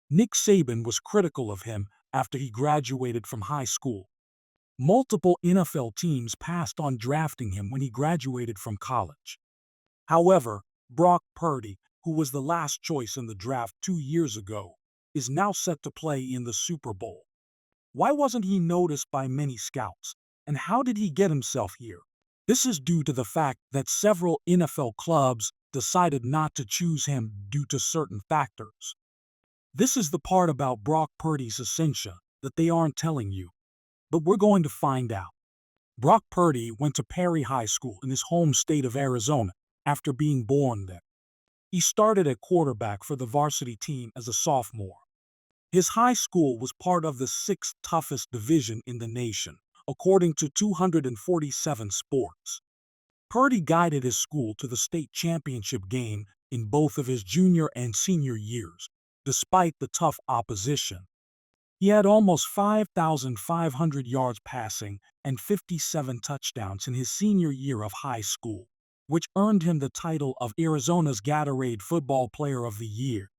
Nick Saban was critical of him after he graduated from high school. Multiple NFL teams passed on drafting him when he graduated from college. However, Brock Purdy, who was the last choice in the draft 2 years ago, is now set to play in the Super Bowl. Why wasn't he noticed by many scouts, and how did he get himself here? This is due to the fact that several NFL clubs decided not to choose him due to certain factors. This is the part about Brock Purdy's ascension that they aren't telling you, but we're going to find out. Brock Purdy went to Perry High School in his home state of Arizona after being born there. He started at quarterback for the varsity team as a sophomore. His high school was part of the sixth toughest division in the nation, according to 247 Sports. Purdy guided his school to the state championship game in both of his junior and senior years, despite the tough opposition. He had almost 5,500 yards passing and 57 touchdowns in his senior year of high school, which earned him the title of Arizona's Gatorade Football Player of the Year.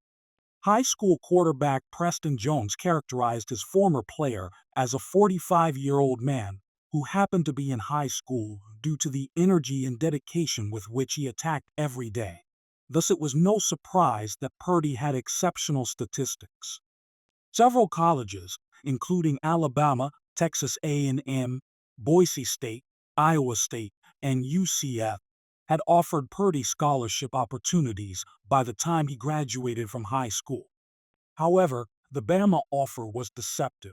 High school quarterback Preston Jones characterized his former player as a 45-year-old man who happened to be in high school due to the energy and dedication with which he attacked every day. Thus, it was no surprise that Purdy had exceptional statistics. Several colleges, including Alabama, Texas A&M, Boise State, Iowa State, and UCF, had offered Purdy scholarship opportunities by the time he graduated from high school. However, the Bama offer was deceptive.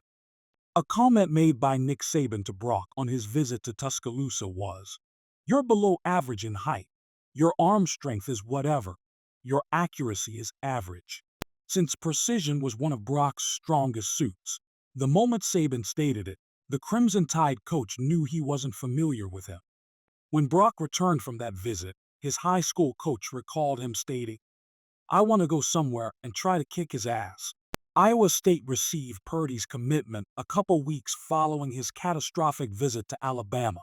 A comment made by Nick Saban to Brock on his visit to Tuscaloosa was, "You're below average in height. Your arm strength is whatever. Your accuracy is average." Since precision was one of Brock's strongest suits, the moment Saban stated it, the Crimson Tide coach knew he wasn't familiar with him. When Brock returned from that visit, his high school coach recalled him stating, "I want to go somewhere and try to kick his ass." Iowa State received Purdy's commitment a couple weeks following his catastrophic visit to Alabama.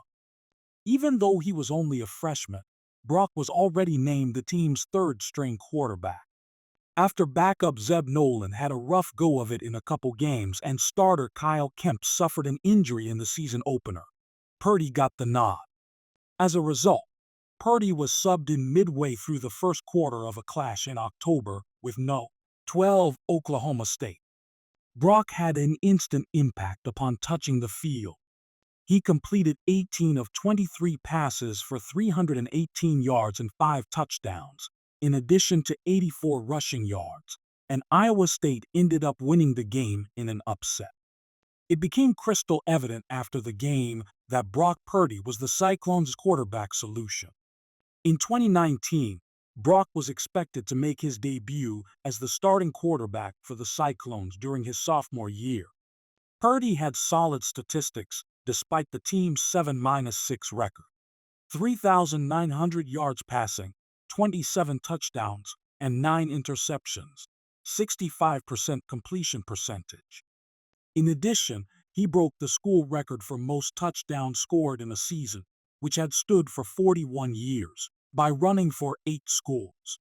Even though he was only a freshman, Brock was already named the team's third-string quarterback. After backup Zeb Nolan had a rough go of it in a couple games and starter Kyle Kemp suffered an injury in the season opener, Purdy got the nod. As a result, Purdy was subbed in midway through the first quarter of a clash in October with No. 12 Oklahoma State. Brock had an instant impact upon touching the field. He completed 18 of 23 passes for 318 yards and 5 touchdowns, in addition to 84 rushing yards, and Iowa State ended up winning the game in an upset. It became crystal evident after the game that Brock Purdy was the Cyclones' quarterback solution. In 2019, Brock was expected to make his debut as the starting quarterback for the Cyclones during his sophomore year. Purdy had solid statistics despite the team's 7-6 record. 3,900 yards passing, 27 touchdowns, and 9 interceptions, 65% completion percentage. In addition, he broke the school record for most touchdowns scored in a season, which had stood for 41 years, by running for 8 scores.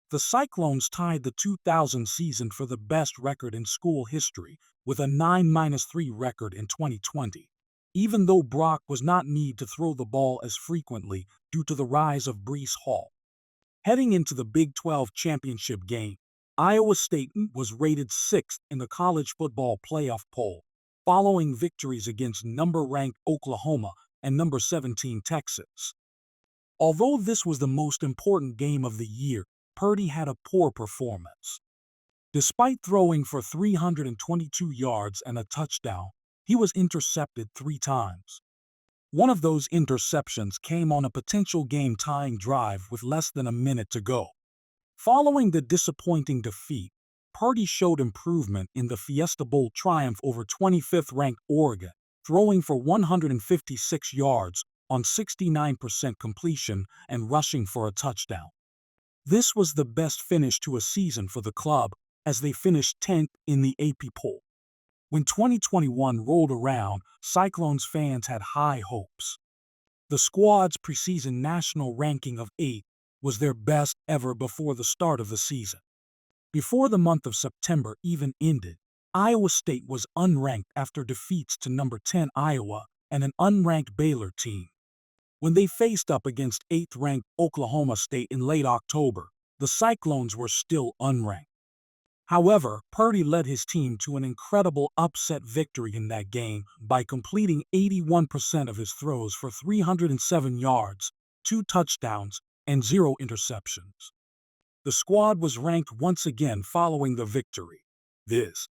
The Cyclones tied the 2000 season for the best record in school history with a 9-3 record in 2020, even though Brock was not needed to throw the ball as frequently due to the rise of Breece Hall. Heading into the Big 12 championship game, Iowa State was rated 6th in the college football playoff poll, following victories against number-ranked Oklahoma and number 17 Texas. Although this was the most important game of the year, Purdy had a poor performance. Despite throwing for 322 yards and a touchdown, he was intercepted 3 times. One of those interceptions came on a potential game-tying drive with less than a minute to go. Following the disappointing defeat, Purdy showed improvement in the Fiesta Bowl triumph over 25th-ranked Oregon, throwing for 156 yards on 69% completion and rushing for a touchdown. This was the best finish to a season for the club as they finished 10th in the AP poll. When 2021 rolled around, Cyclones fans had high hopes. The squad's preseason national ranking of 8 was their best ever before the start of the season. Before the month of September even ended, Iowa State was unranked after defeats to number 10 Iowa and an unranked Baylor team. When they faced up against 8th-ranked Oklahoma State in late October, the Cyclones were still unranked. However, Purdy led his team to an incredible upset victory in that game by completing 81% of his throws for 307 yards, 2 touchdowns, and 0 interceptions. The squad was ranked once again following the victory. This